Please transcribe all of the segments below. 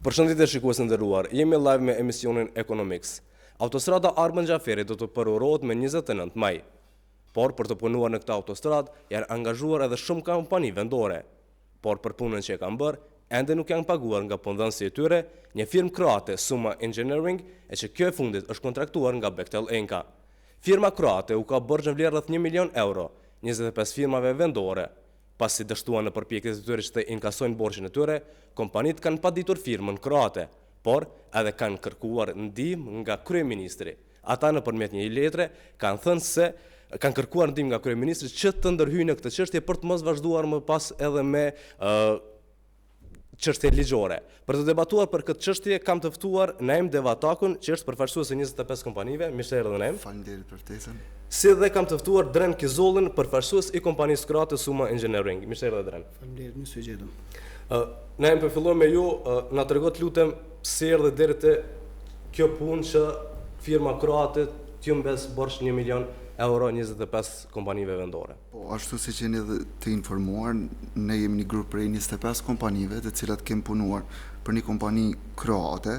Përshëndetje shikues të nderuar, jemi live me emisionin Economics. Autostrada Armand Xhaferi do të përorohet me 29 maj. Por për të punuar në këtë autostradë janë angazhuar edhe shumë kompani vendore. Por për punën që e kanë bërë, ende nuk janë paguar nga punëdhënësi i tyre, një firmë kroate Suma Engineering, e që kjo e fundit është kontraktuar nga Bechtel Enka. Firma kroate u ka bërgjën vlerë rreth 1 milion euro, 25 firmave vendore. Pasi dështuan në përpjekjet e tyre që të inkasojnë borxhin e tyre, kompanitë kanë paditur firmën kroate, por edhe kanë kërkuar ndihmë nga kryeministri. Ata nëpërmjet një letre kanë thënë se kanë kërkuar ndihmë nga kryeministri që të ndërhyjnë në këtë çështje për të mos vazhduar më pas edhe me çështje ligjore. Për të debatuar për këtë çështje kam të ftuar Naim Devatakun, që është përfaqësues i 25 kompanive. Mirë se erdhën Naim. Faleminderit për ftesën. Si dhe kam të ftuar Dren Kizollin, përfaqësues i kompanisë kroate Suma Engineering. Mirë se erdhë Dren. Faleminderit, mirë se u gjetëm. Naim, për fillojmë me ju, na tregot lutem si erdhe deri te kjo punë që firma kroate t'ju mbes borxh 1 milion euro 25 kompanive vendore. Po, ashtu si që jeni dhe të informuar, ne jemi një grup prej 25 kompanive të cilat kemi punuar për një kompani kroate.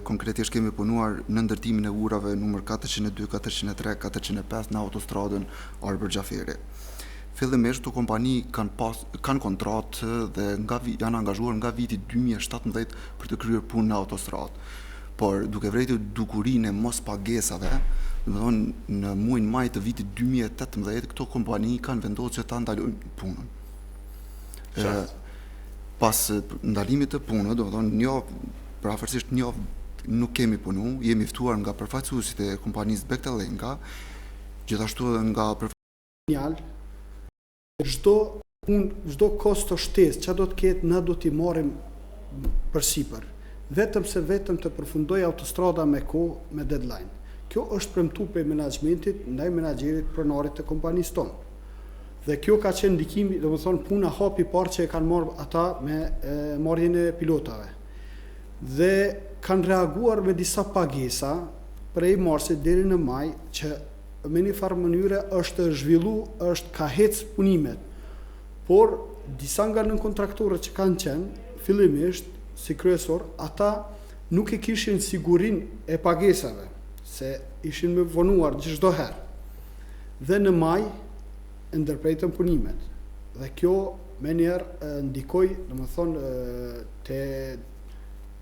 Konkretisht kemi punuar në ndërtimin e urave numër 402, 403, 405 në autostradën Armand Xhaferi. Fillimisht këto kompani kanë kontratë dhe janë angazhuar nga viti 2017 për të kryer punë në autostradë. Por duke vërejtur dukurinë e mos pagesave, domethënë në muajin maj të vitit 2018 këto kompani kanë vendosur që ta ndalojnë punën. Pas ndalimit të punës, domethënë afërsisht një javë nuk kemi punu, jemi ftuar nga përfaqësuesit e kompanisë Bechtel Enka, gjithashtu edhe nga çdo kosto shtesë që do të ketë, na do t'i marrim përsipër. Vetëm të përfundoj autostrada me kohë, me deadline. Kjo është premtuar prej menaxhmentit ndaj menaxherit pronarit të kompanisë tonë. Dhe kjo ka qenë ndikimi, domethënë puna hapi parë që e kanë marrë ata me marrjen e pilotave. Dhe kanë reaguar me disa pagesa prej marsit deri në maj, që me një farë mënyre është ka hec punimet. Por disa nga nënkontraktorët që kanë qenë fillimisht si kryesor, ata nuk e kishin sigurinë e pagesave, se ishin me vonuar çdo herë. Dhe në maj ndërpretën punimet. Dhe kjo me njerë ndikoi, domethënë, te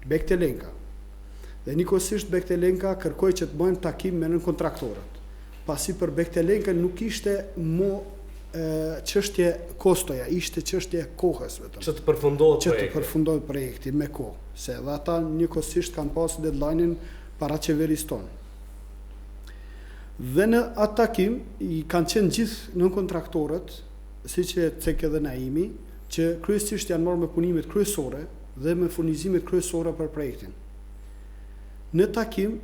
Bechtel Enka. Dhe njëkohësisht Bechtel Enka kërkoi që të bëjmë takim me nënkontraktorët. Pasi për Bechtel Enka nuk ishte çështje kostoja, ishte çështje kohës vetëm. Që të përfundohet projekti me kohë, se dhe ata njëkohësisht kanë pas deadline-in para qeverisë tonë. Dhe në atë takim i kanë qenë gjithë nënkontraktorët, siç e thekë edhe Naimi, që kryesisht janë marrë me punimet kryesore dhe me furnizimet kryesore për projektin. Në takim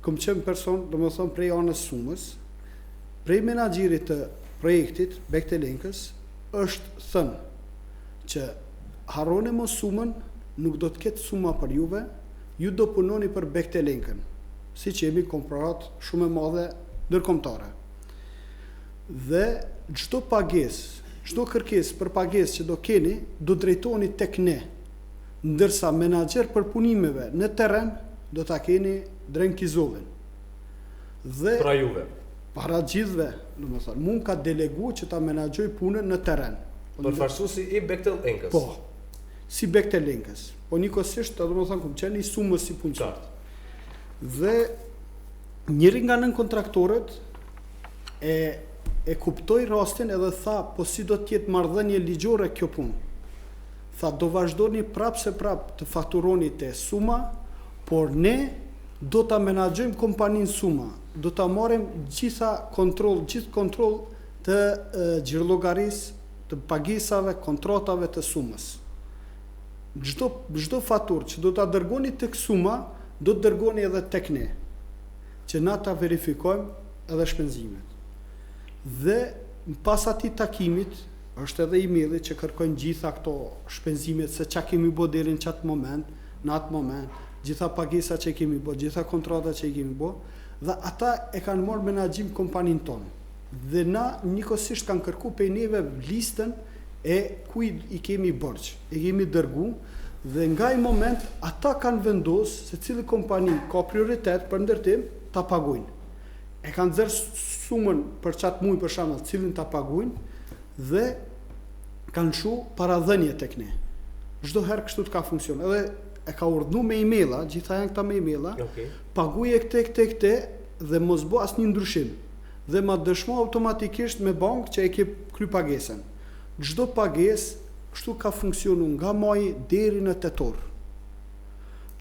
kam qenë person, domethënë prej anës Sumës, prej menaxherit të projektit Bechtel Enkës është thënë që harroni mos Sumën, nuk do të ketë suma për juve, ju do punoni për Bechtel Enkën, siç jemi komparat shumë e madhe ndërkombëtare. Dhe çdo pagesë, çdo kërkesë për pagesë që do keni, do drejtoni tek ne, ndërsa menaxher për punimeve në terren do ta keni Dren Kizollin. Dhe pra juve. Para gjithve, domethënë, mund ka delegu që ta menaxhoj punën në terren. Përfaqësuesi i Bechtel Enkës. Po, si Bechtel Enkës. Po njëkohësisht, domethënë, kam qenë i Sumës si punëtor. Dhe njëri nga nënkontraktorët e kuptoi rastin edhe tha, po si do të jetë marrëdhënie ligjore kjo punë. Tha, do vazhdoni prapë të fakturoni te Suma, por ne do ta menaxhojmë kompaninë Suma, do ta marrim gjithë kontroll të gjirollogarisë, të pagesave, kontratave të Sumës. Çdo faturë që do ta dërgoni tek Suma, do të dërgoni edhe tek ne, që na ta verifikojmë edhe shpenzimet. Dhe pas atij takimit është edhe emaili që kërkojnë gjitha këto shpenzimet, se çka kemi bërë deri në atë moment, gjitha pagesa që kemi bërë, gjitha kontrata që kemi bërë, dhe ata e kanë marrë menaxhim kompaninë tonë. Dhe na njëkohësisht kanë kërkuar prej neve listën e kujt i kemi borxh. E kemi dërgu Dhe nga i moment, ata kanë vendos se cili kompani ka prioritet për ndërtim, ta pagujnë. E kanë zërë sumën për qatë mujë për shembull cilin ta pagujnë dhe kanë shu paradhënje tek ne. Çdo herë kështu të ka funksion. Edhe e ka urdhnu me emaila, gjitha janë këta me emaila, paguje këte dhe mos bo asnjë ndryshim. Dhe ma dëshmo automatikisht me bankë që e ke kry pagesën. Çdo pagesë kështu ka funksionu nga maji deri në tetor.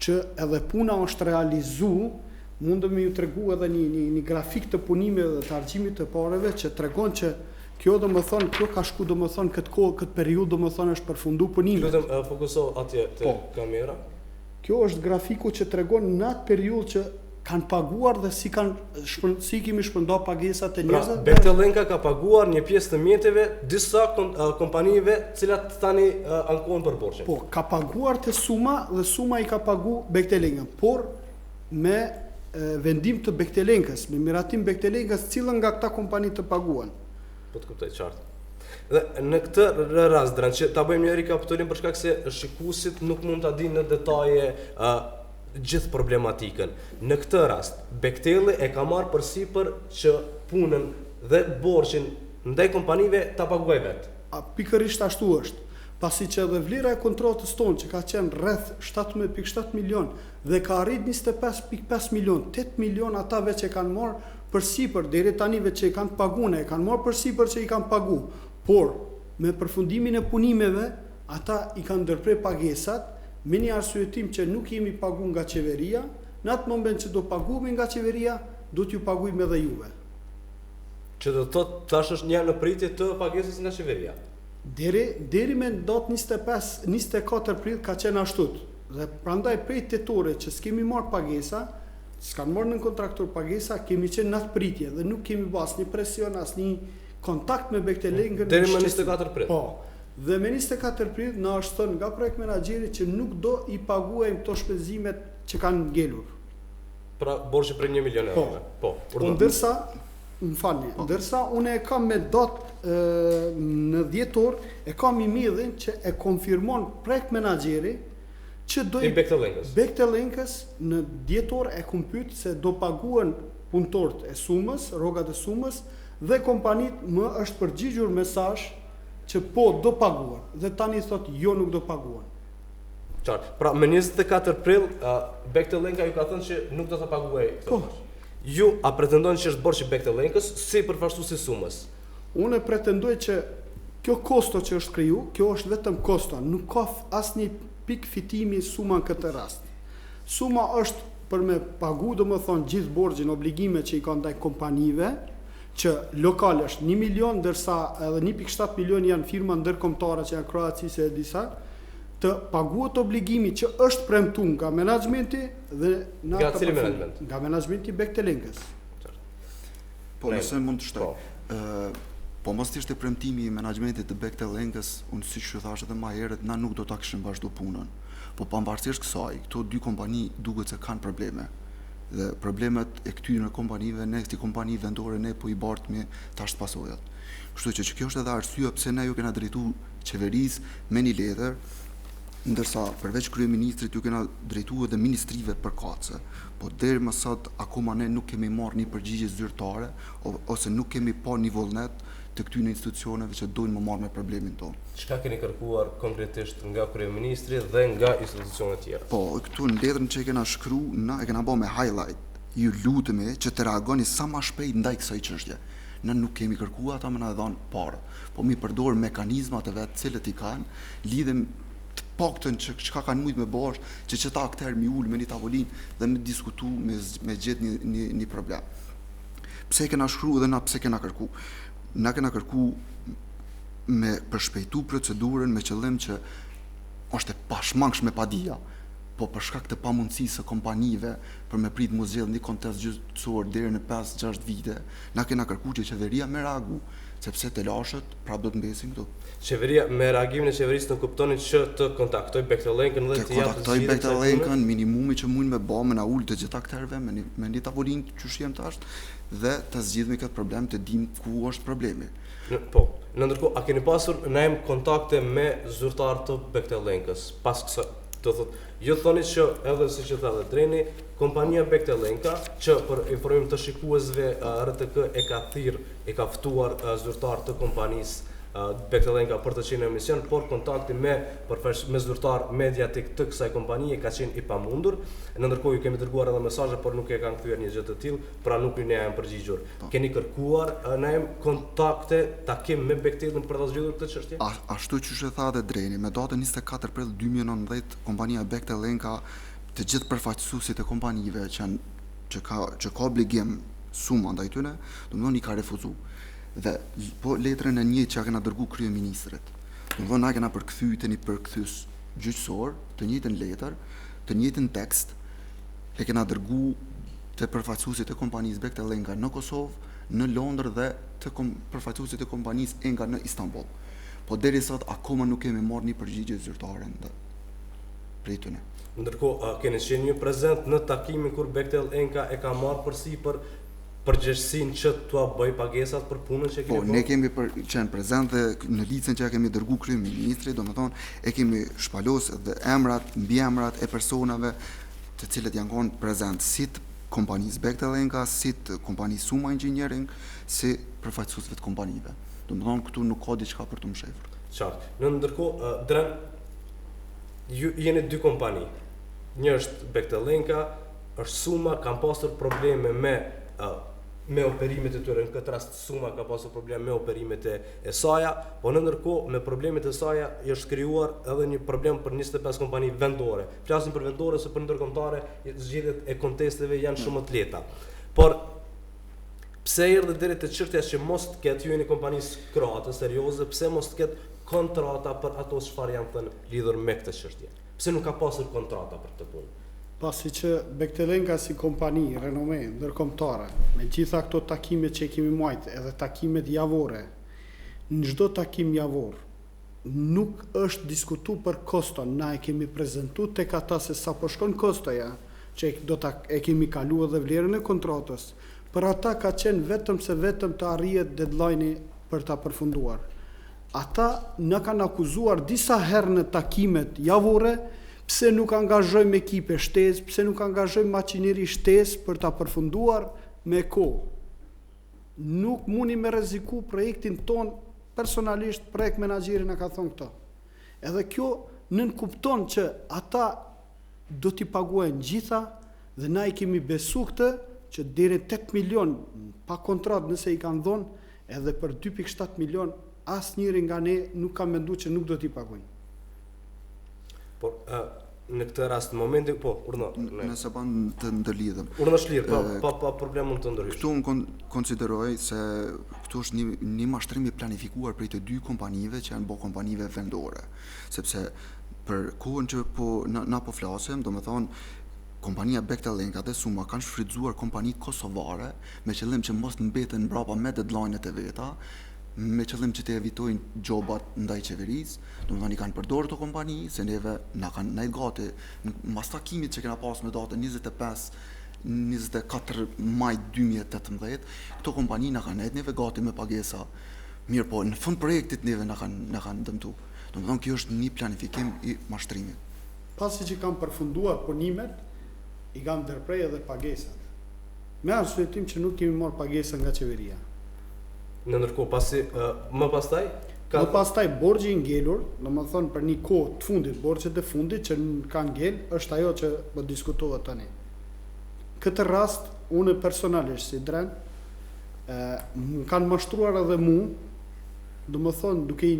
Që edhe puna është realizu, mundëm ju tregu edhe një grafik të punimeve dhe të argjimit të pareve që tregon që kjo do më thonë, kjo ka shku do më thonë këtë kohë, këtë periud do më thonë është përfundu punime. Lutëm fokuso atje të kamera. Kjo është grafiku që tregon në atë periud që kanë paguar dhe si kemi shpërnda pagesat e njerëzve. Bektelenka ka paguar një pjesë të mjeteve disa kompanive cilat tani ankohen për borxhe. Po, ka paguar të suma dhe suma i ka pagu Bektelenka, por me vendim të Bektelenkës, me miratim Bektelenkës, cilën nga këta kompani të paguan. Po të kuptoj qartë. Dhe në këtë rast, Dran, që ta bëjmë një rikapitulim për shkak se shikuesit nuk mund ta dinë në detaje gjithë problematikën. Në këtë rast, Bekteli e ka marrë përsipër që punën dhe borxhin ndaj kompanive ta paguaj vetë. Pikërisht ashtu është. Pasi që edhe vlera e kontratës tonë që ka qenë rreth 17.7 milion dhe ka arrit 25.5 milion, 8 milion ata veç e kanë marrë përsipër deri tani veç që i kanë pagune, e kanë marrë përsipër që i kanë pagu. Por me përfundimin e punimeve, ata i kanë ndërprer pagesat me një arsyetim që nuk jemi pagu nga qeveria, në atë moment që do paguemi nga qeveria, do t'ju pagujmë edhe juve. Që do të thotë tash është një në pritje të pagesës nga qeveria. Deri me datë 24 prill ka qenë ashtut. Dhe prandaj prej tetore që s'kemi marrë pagesa, s'kan marrë në kontraktor pagesa, kemi qenë në atë pritje dhe nuk kemi bërë asnjë presion, asnjë kontakt me Bektelenkën. Deri më 24 prill. Po. Dhe me 24 prill na është thënë nga projekt menaxheri që nuk do i paguajmë këto shpenzimet që kanë ngelur. Pra borxhi për 1 milion euro. Po. Ndërsa unë e kam me datë në dhjetor, e kam emailin që e konfirmon projekt menaxheri që do i Bektelenkës në dhjetor e kom pyet se do paguen punëtorët e sumës, rrogat e sumës dhe kompanit më është përgjigjur mesazh që po do paguan dhe tani thot jo nuk do paguan. Qartë. Pra me 24 prill Bektelenka ju ka thënë që nuk do ta paguaj këtë. Ju a pretendoni që është borxhi i Bektelenkës si përfaqësuesi sumës? Unë pretendoj që kjo kosto që është kriju, kjo është vetëm kosto, nuk ka asnjë pik fitimi suma në këtë rast. Suma është për me pagu, domethënë gjithë borxhin, obligime që i kanë ndaj kompanive, që lokal është 1 milion, ndërsa edhe 1.7 milion janë firma ndërkombëtare që janë kroacisë e disa, të paguhet obligimi që është premtuar nga menaxhmenti dhe nga cili menaxhment? Nga menaxhmenti i Bektelenkës. Po, nëse mund të shtoj. Po mos ishte premtimi i menaxhmentit të Bektelenkës, unë siç ju thash edhe më herët, na nuk do ta kishim vazhdu punën. Po pavarësisht kësaj, këto dy kompani duket se kanë probleme. Dhe problemet e këtyre kompanive, ne këti kompani vendore, ne po i bartmi tash pasojat. Kështu që kjo është edhe arsyeja pse ne ju kena drejtuar qeverisë me një letër, ndërsa përveç kryeministrit ju kena drejtuar edhe ministrive përkatëse. Po deri më sot akoma ne nuk kemi marrë një përgjigje zyrtare ose nuk kemi pa një vullnet të këtyre institucioneve që dojnë më marrë me problemin tonë. Çka keni kërkuar konkretisht nga kryeministri dhe nga institucionet tjera? Po, këtu në letrën që e kena shkruar, na e kena bërë me highlight. Ju lutemi që të reagoni sa më shpejt ndaj kësaj çështje. Ne nuk kemi kërkuar ata më na dhënë parë, po mi përdor mekanizmat e vet cilët i kanë, lidhem të paktën çka kanë mujt me bash, që çeta aktor mi ul me një tavolinë dhe me diskutu me gjet një problem. Pse kena shkruar dhe na pse kena kërku? Na kena kërku me përshpejtu procedurën me qëllim që është e pashmangshme padia, po për shkak të pamundësisë së kompanive për me prit mos zgjidh një kontest gjyqësor deri në 5-6 vite, na kena kërkuar që qeveria me reagu, sepse të lashët prap do të mbesin këtu. Qeveria me reagimin e qeverisë në kuptonin që të kontaktoj Bektelenkën dhe të japë kontaktoj Bektelenkën, minimumi që mund me bë me na ul të gjitha aktorëve me një tavolinë që shjem tash dhe të zgjidhmi këtë problem, të dim ku është problemi. Po, në ndërkohë a keni pasur kontakte me zyrtarë të Bektelenkës pas Do thot, ju thoni që edhe siç e tha dhe Dreni, kompania Bektelenka që për informim të shikuesve RTK e ka ftuar zyrtar të kompanisë Bektelenka për të qenë në emision, por kontakti me zyrtar mediatik të kësaj kompanie ka qenë i pamundur. Në ndërkohë ju kemi dërguar edhe mesazhe, por nuk e kanë kthyer një gjë të tillë, pra nuk ju ne jam përgjigjur. Keni kërkuar ne kontakte, takim me Bektelën për ta zgjidhur këtë çështje? Ashtu që e tha dhe Dreni, me datën 24 prill 2019, kompania Bektelenka, të gjithë përfaqësuesit e kompanive që ka obligim suma ndaj tyre, domethënë i ka refuzuar. Dhe po letrën e njëjtë që kena dërgu kryeministrit. Domethënë na kena përkthy tani përkthyes gjyqësor, të njëjtën letër, të njëjtën tekst, e kena dërgu të përfaqësuesit e kompanisë Bektelenka në Kosovë, në Londër dhe të përfaqësuesit e kompanisë Enka në Istanbul. Po deri sot akoma nuk kemi marrë një përgjigje zyrtare prej tyre. Ndërkohë keni qenë një prezent në takimin kur Bektelenka e ka marrë përsipër përgjegjësinë që t'ua bëj pagesat për punën që kemi bërë? Po, ne kemi qenë prezent dhe në licën që ja kemi dërgu kryeministrit, domethënë e kemi shpalosur dhe mbiemrat e personave të cilët janë qenë prezent si të kompanisë Bektelenka, si të kompanisë Suma Engineering, si përfaqësuesve të kompanive. Domethënë këtu nuk ka diçka për të mshefur. Qartë. Në ndërkohë, Dren, ju jeni dy kompani. Një është Bektelenka, është Suma, kanë pasur probleme me operimet e tyre. Në këtë rast Suma ka pasur probleme me operimet e saja, po në ndërkohë me problemet e saja është krijuar edhe një problem për 25 kompani vendore. Flasim për vendore se për ndërkombëtare zgjedhjet e kontesteve janë shumë të lehta. Por pse erdhi deri te çështja që mos të ketë, ju jeni kompanisë kroate serioze, pse mos të ketë kontrata për ato çfarë janë thënë lidhur me këtë çështje? Pse nuk ka pasur kontrata për këtë punë? Pasi që Bektelenka si kompani renome ndërkombëtare, me gjitha këto takimet që kemi marrë, edhe takimet javore, në çdo takim javor nuk është diskutuar për koston, na e kemi prezantuar tek ata se sa po shkon kostoja, që e kemi kaluar edhe vlerën e kontratës. Për ata ka qenë vetëm të arrihet deadline-i për ta përfunduar. Ata në kanë akuzuar disa herë në takimet javore, pse nuk angazhojmë ekipe shtesë, pse nuk angazhojmë makineri shtesë për ta përfunduar me kohë. Nuk mundi me rreziku projektin ton personalisht, projekt menaxheri na ka thonë këto. Edhe kjo nën kupton që ata do t'i paguajnë gjitha dhe na i kemi besu këtë që deri 8 milion pa kontrat nëse i kanë dhënë, edhe për 2.7 milion asnjëri nga ne nuk ka menduar që nuk do t'i paguajnë. Por në këtë rast në momentin urno. Nëse ban të ndërlidhem. Urno shlirë, pa problem mund të ndërhysh. Këtu unë konsideroj se këtu është një mashtrim i planifikuar prej të dy kompanive që janë kompanive vendore, sepse për kohën që na po flasim, domethënë kompania Bektelenka dhe Suma kanë shfrytzuar kompani kosovare me qëllim që mos të mbeten mbrapa me deadline-et e veta, me qëllim që të evitojnë gjobat ndaj qeverisë, domethënë i kanë përdorur këto kompani, se neve na kanë ndaj gati mas takimit që kena pas me datën 24 maj 2018, këto kompani na kanë ndaj neve gati me pagesa. Mirë po, në fund projektit neve na kanë dëmtu. Domethënë kjo është një planifikim i mashtrimit. Pasi që kanë përfunduar punimet, i kanë ndërprej edhe pagesat. Me arsyetim që nuk kemi marrë pagesa nga qeveria. Në ndërkohë më pastaj borxhi i ngelur, domethënë për një kohë të fundit, borxhet e fundit që kanë ngel, është ajo që po diskutohet tani. Këtë rast unë personalisht si Dren më kanë mashtruar edhe mua, domethënë duke i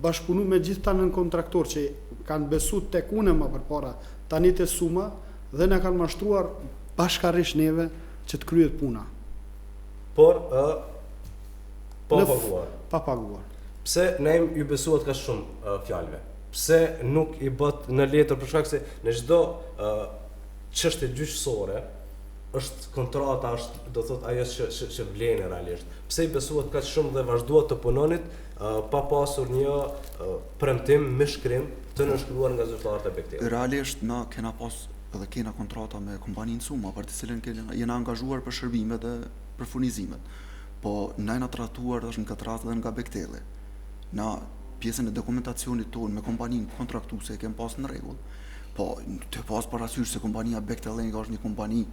bashkëpunuar me gjithë ta nën kontraktor që kanë besuar tek unë më përpara, tani te Suma dhe na kanë mashtruar bashkërisht neve që të kryhet puna. Por pa paguar. Pse ne ju besuat ka shumë fjalëve? Pse nuk i bët në letër, për shkak se në çdo çështje gjyqësore është kontrata, është do thot ajo që vlen realisht. Pse i besuat kaq shumë dhe vazhduat të punonit pa pasur një premtim me shkrim të nënshkruar nga zyrtarët e Bektelit? Realisht na kena pas edhe kena kontrata me kompaninë Suma, për të cilën jena angazhuar për shërbimet dhe për furnizimet. Po na jena trajtuar është në këtë rast edhe nga Bekteli. Na pjesën e dokumentacionit tonë me kompaninë kontraktuese e kemi pas në rregull. Po, të pas parasysh se kompania Bechtel është një kompani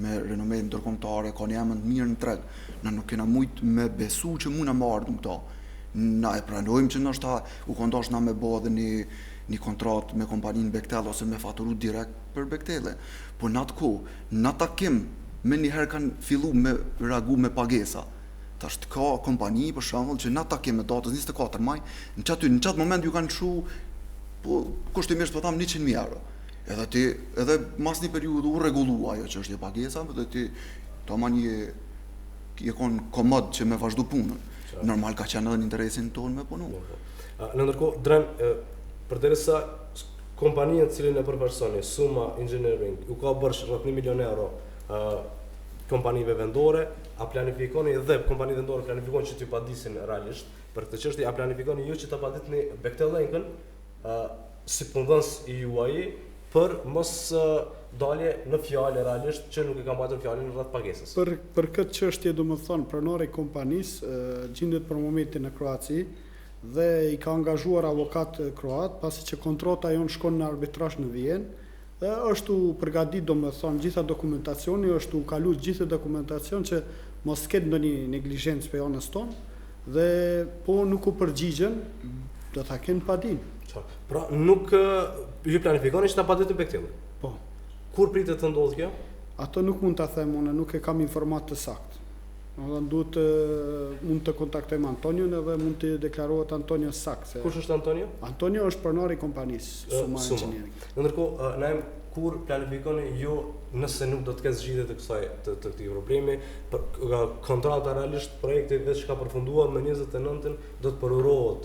me renome ndërkombëtare, ka një emër të mirë në treg. Na nuk kena mujt me besu që mund na marrë këto. Na e pranojmë që ndoshta u kondosh na me bë edhe një kontratë me kompaninë Bechtel ose me faturu direkt për Bechtele. Po në atë kohë, në takim me njëherë kanë fillu me reagu me pagesa. Tash ka kompani për shembull që në takim me datës 24 maj, në çat moment ju kanë çu po kushtimisht po tham 100.000 euro. Edhe mas një periudhë u rregullua ajo çështje pagesa, dhe ti tamam je kon komod që me vazhdu punën. Normal ka qenë edhe në interesin tonë me punu. Në ndërkohë, Dren, përderisa kompania të cilën e përversoni, Suma Engineering, u ka bërsh rreth 1 milion euro kompanive vendore, a planifikoni dhe kompanive vendore planifikoni që t'ju padisin realisht për këtë çështje, a planifikoni ju që ta paditni Bechtel-ën si punëdhënës i juaj për mos dalje në fjalë realisht që nuk e kam mbajtur fjalën rreth pagesës. Për këtë çështje domethënë pronari i kompanisë gjendet për momentin në Kroaci dhe i ka angazhuar avokat kroat pasi që kontrata jonë shkon në arbitrazh në Vjenë dhe është u përgatit domethënë gjitha dokumentacioni, është u kalu gjithë dokumentacion që mos ketë ndonjë neglizhencë për anës tonë dhe po nuk u përgjigjen, do ta kenë padin. Pra nuk ju planifikoni që ta paditni Bechtel. Po. Kur pritet të ndodhë kjo? Ato nuk mund ta them unë, nuk e kam informat të saktë. Duhet mund të kontaktojmë Antonion edhe mund të deklarohet Antonio sakt. Kush është Antonio? Antonio është pronari i kompanisë Suma Engineering. Ndërkohë, Naim, kur planifikoni ju nëse nuk do të ketë zgjidhje të këtij problemi, kontrata realisht projekti vetë që ka përfunduar me 29-ën do të përurohet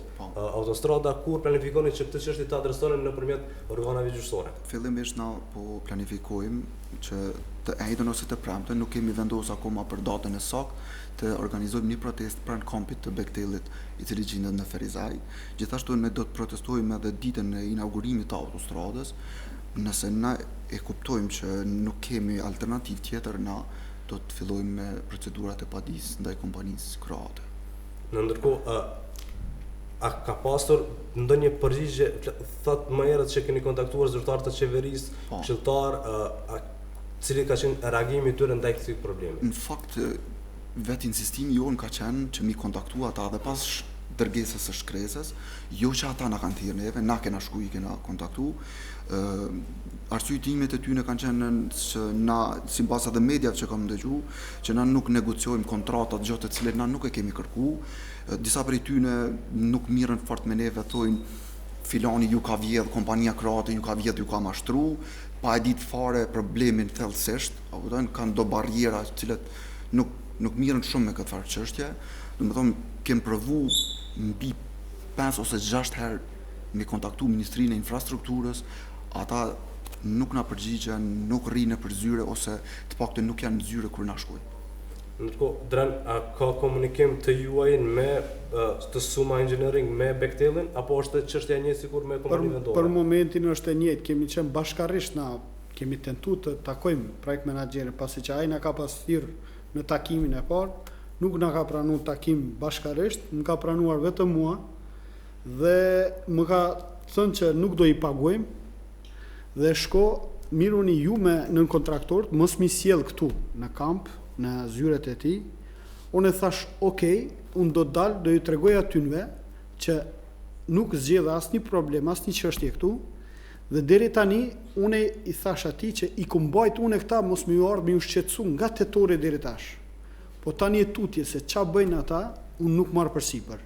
autostrada, kur planifikoni që këtë çështje ta adresoni nëpërmjet organeve gjyqësore? Fillimisht na po planifikojmë që të ejtën ose të premten, nuk kemi vendosur akoma për datën e saktë të organizojmë një protestë pranë kampit të Bechtelit, i cili gjendet në Ferizaj. Gjithashtu ne do të protestojmë edhe ditën e inaugurimit të autostradës. Nëse na e kuptojmë që nuk kemi alternativë tjetër, na do të fillojmë me procedurat e padisë ndaj kompanisë kroate. Në ndërkohë, a ka pasur ndonjë përgjigje, thot më herët që keni kontaktuar zyrtarët të qeverisë, këshilltar, cili ka qenë reagimi i tyre ndaj këtij problemi? Në fakt, vetë insistimi jonë ka qenë që mi kontaktua ata dhe pas dërgesës së shkresës, jo që ata na kanë thirrë neve, na kena shku i kena kontaktu. Arsyetimet e tyre kanë qenë që na, sipas edhe mediave që kam dëgju, që na nuk negociojmë kontratat gjë të cilat na nuk e kemi kërku. Disa prej tyre nuk mirën fort me neve, thojnë filani ju ka vjedh, kompania kroate ju ka vjedh, ju ka mashtru, pa e ditë fare problemin thellësisht, kanë do barriera të cilat nuk mirën shumë me këtë farë çështje. Domethënë kem provu mbi 5 ose 6 herë me kontaktu Ministrinë e Infrastrukturës, ata nuk na përgjigjen, nuk rrinë për zyre ose të paktën nuk janë në zyre kur na shkojnë. Ndërkohë, Dren, a ka komunikim të juaj me të Suma Engineering me Bechtelin, apo është çështja e njëjtë sikur me kompaninë vendore? Për momentin është e njëjtë, kemi qenë bashkarisht kemi tentuar të takojmë projekt menaxherin, pasi që ai na ka pas thirrë në takimin e parë, nuk na ka pranuar takim bashkarisht, më ka pranuar vetëm mua dhe më ka thënë që nuk do i paguajmë dhe shko miruni ju me nën kontraktorët, mos mi sjell këtu në kamp, në zyret e tij. Unë thash, "Okej, unë do të dal, do ju tregoj atynve që nuk zgjedh asnjë problem, asnjë çështje këtu." Dhe deri tani unë i thash atij që i kumbajt unë këta mos më ardh me u shqetësu nga tetori deri tash. Po tani e tutje se ç'a bëjnë ata, unë nuk marr përsipër.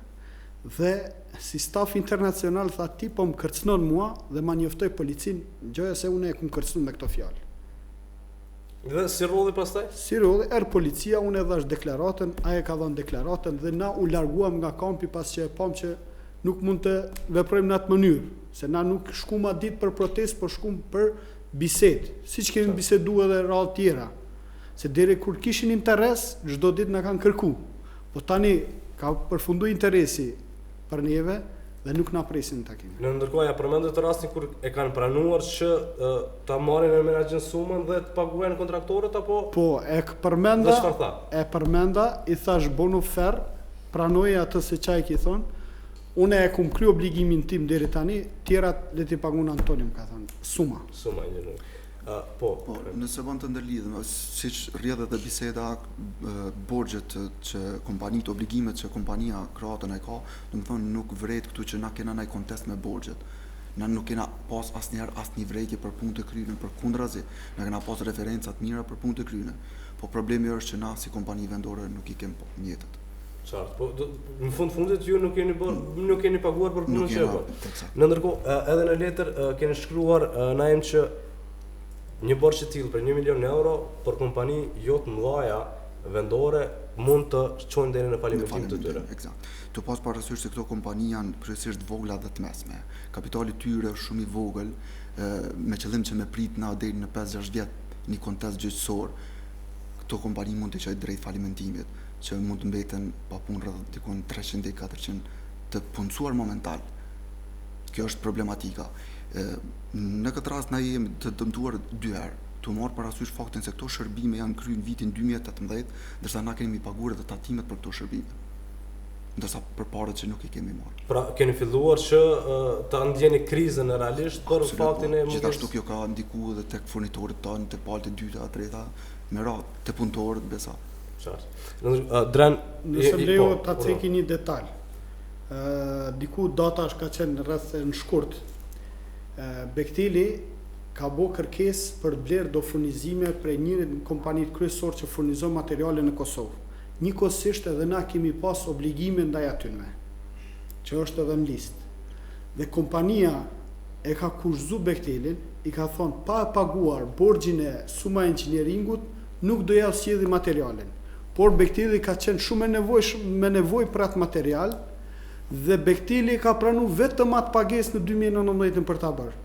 Dhe si staf internacional tha ti po më kërcënon mua dhe ma njoftoj policin, gjoja se unë e kum kërcënu me këto fjalë. Dhe si rrodhi pastaj? Si rrodhi, policia, unë e dhash deklaratën, ai e ka dhënë deklaratën dhe na u larguam nga kampi pas që e pam që nuk mund të veprojmë në atë mënyrë, se na nuk shkum atë ditë për protestë, por shkum për bisedë, siç kemi biseduar edhe radhë tjera. Se deri kur kishin interes, çdo ditë na kanë kërku. Po tani ka përfundu interesi për neve dhe nuk na presin takim. Në ndërkohë ja përmendet rastin kur e kanë pranuar që ta marrin në menaxhin sumën dhe të paguajnë kontraktorët apo? Po, e përmenda, i thash bonu ferr, pranoi atë se çaj ki thon, Unë e kom kry obligimin tim deri tani, tjerat le t'i pagun Antoni, më ka thënë, suma. Suma inxhinier. Po, nëse bën të ndërlidhëm, siç rrjedhët dhe biseda, borxhet që kompanitë, obligimet që kompania kroate na ka, domethënë nuk vret këtu që na kena ndaj kontest me borxhet. Na nuk kena pas asnjëherë asnjë vrekje për punë të kryne, përkundrazi, na kena pas referenca të mira për punë të kryne. Po problemi është që na si kompani vendore nuk i kemi mjetet. Qartë, po në fundit ju nuk keni paguar për punën që bën. Eksakt. Në ndërkohë, edhe në letër keni shkruar naim që një borxh i tillë për 1 milion euro për kompani jo të mëdha vendore mund të çojnë deri në falimentim të tyre. Eksakt. Të pas parasysh se këto kompani janë kryesisht vogla dhe të mesme. Kapitali tyre është shumë i vogël, me qëllim që me prit na deri në 5-6 vjet një kontest gjyqësor, këto kompani mund të çojnë drejt falimentimit, që mund të mbeten pa punë rreth dikon 300-400 të punësuar momental. Kjo është problematika. Në këtë rast na jemi të dëmtuar 2 herë. Të marrë parasysh faktin se këto shërbime janë kryer në vitin 2018, ndërsa na kemi paguar edhe tatimet për këto shërbime. Ndërsa përpara që nuk i kemi marrë. Pra keni filluar që ta ndjeni krizën realisht për faktin e gjithashtu kjo ka ndikuar edhe tek furnitorët tanë, tek palët e dyta, treta, me radhë, te punëtorët besa. Qartë. Dren, nëse lejo ta ceki një detaj. Diku data ka qenë rreth në shkurt. Bektili ka bo kërkesë për blerë do furnizime prej një kompanit kryesor që furnizon materiale në Kosovë. Njëkohësisht edhe na kemi pas obligime ndaj atyre, që është edhe në listë. Dhe kompania e ka kushzu Bektelin, i ka thonë pa paguar borxhin e Suma Inxhinieringut, nuk do ja sjellë materialin. Por Bekteli ka qenë shumë me nevojë për atë material dhe Bekteli ka pranuar vetëm atë pagesë në 2019 për ta bërë.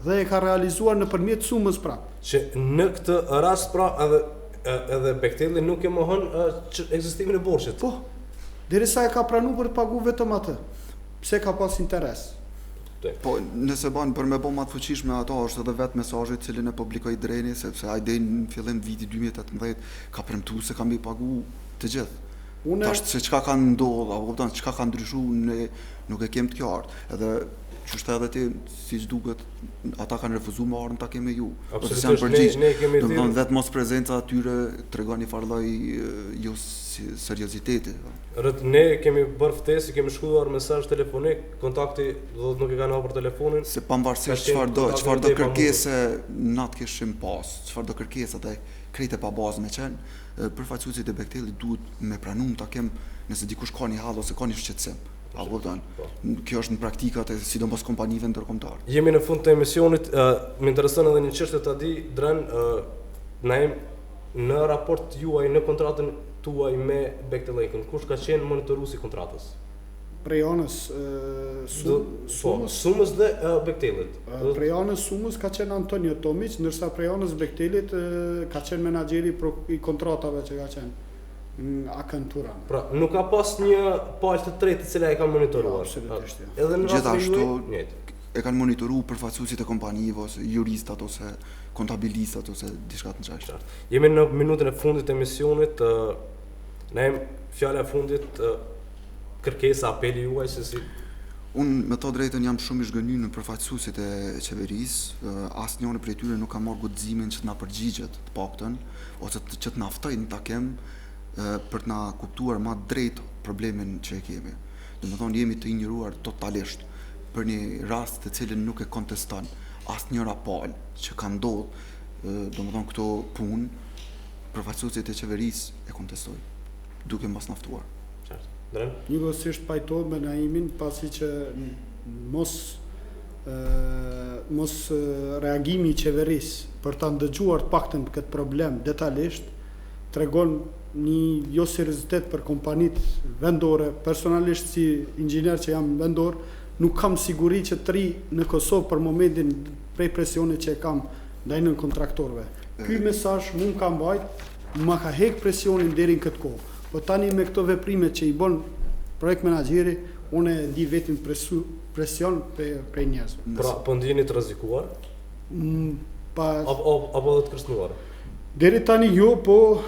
Dhe e ka realizuar nëpërmjet Sumës prapë. Që në këtë rast pra edhe Bekteli nuk e mohon ekzistimin e borxhit. Po, derisa e ka pranuar për të paguar vetëm atë. Pse ka pas interes? Po, nëse ban për me bo ma të fuqishme ato, është edhe vetë mesazhi cilin e publikoi Dreni, sepse ai deri në fillim viti 2018 ka premtuar se ka mbi pagu të gjithë. Tash se çka ka ndodhur, apo kupton, çka ka ndryshuar nuk e kem të qartë. Edhe qështë edhe ti, si që duket, ata kanë refuzuar me arën ta kemi ju. Absolutisht, ne kemi thirrur. Domethënë vetë mos prezenca atyre tregon një farë lloj jo serioziteti. Ne kemi bërë ftesë, kemi shkruar mesazh telefonik, kontakti do të nuk e kanë hapur telefonin. Se pavarësisht çfarë do kërkese na të kishim pas, çfarë do kërkesa të krejtë pa bazë me qenë, përfaqësuesit e Bektelit duhet me pranuar ta kem nëse dikush ka një hall ose ka një shqetësim. Kjo është në praktikat e sidomos kompanive ndërkombëtare. Jemi në fund të emisionit, më intereson edhe një çështje ta di, Dren, Naim, në raport juaj, në kontratën tuaj me Bektelin, kush ka qenë monitoruesi i kontratës? Prej anës Sumës dhe Bektelit. Prej anës Sumës ka qenë Antonio Tomić, ndërsa prej anës Bektelit ka qenë menaxheri i kontratave që ka qenë Akantura. Pra, nuk ka pas një palë të tretë e cila e ka monitoruar. Absolutisht. Edhe në gjithashtu e kanë monitoruar përfaqësuesit e kompanive ose juristat ose kontabilistat ose diçka të njëjtë. Jemi në minutën e fundit të emisionit, ne fjala e fundit, kërkesa, apeli juaj se si. Unë me të drejtën jam shumë i zhgënjur në përfaqësuesit e qeverisë, asnjëri prej tyre nuk ka marrë guximin që të na përgjigjet të paktën ose që të na ftojnë ta kem për të na kuptuar më drejt problemin që e kemi. Domethënë jemi të injoruar totalisht për një rast të cilin nuk e konteston asnjëra palë që ka ndodhur, domethënë këto punë përfaqësuesit e qeverisë e kontestojnë duke mos na ftuar. Njëkohësisht pajtohet me Naimin pasi që mos reagimi i qeverisë për ta ndëgjuar të paktën këtë problem detajisht tregon një jo seriozitet për kompanitë vendore. Personalisht si inxhinier që jam vendor, nuk kam siguri që të ri në Kosovë për momentin prej presionit që e kam ndaj nën kontraktorëve. Ky mesazh mund ka mbajt, ma ka hek presionin deri në këtë kohë. Po tani me këto veprime që i bën projekt menaxheri, unë e di vetëm presion prej njerëzve. Pra, po ndjeni të rrezikuar? Apo të kërcënuar? Deri tani jo, po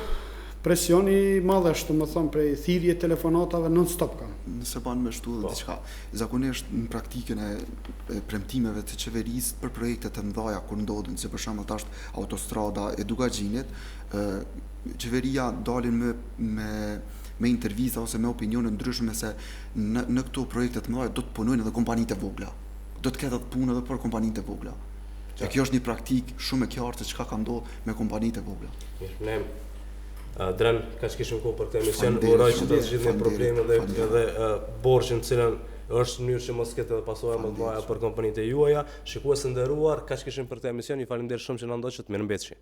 presioni madh është, më thonë, prej thirrje telefonatave non-stop kam. Nëse banë me shtu dhe diçka. Zakonisht në praktikën e premtimeve të qeverisë për projekte të mëdha kur ndodhin, si për shembull tash autostrada e Dugaxhinit, qeveria dalin me intervista ose me opinione ndryshme se në këto projekte të mëdha do të punojnë edhe kompanitë e vogla. Do të ketë punë edhe për kompanitë e vogla. E kjo është një praktikë shumë e qartë se çka ka ndodhur me kompanitë e vogla. Dren, ka që kishim kohë për këtë emision, uroj që të zgjidhni problemin edhe borxhin cilën është në mënyrë që mos ketë edhe pasojë më të mëdha për kompanitë juaja. Shikues të nderuar, ka që kishim për këtë emision, ju falenderoj shumë që na ndoqët, mirëmbëjtje.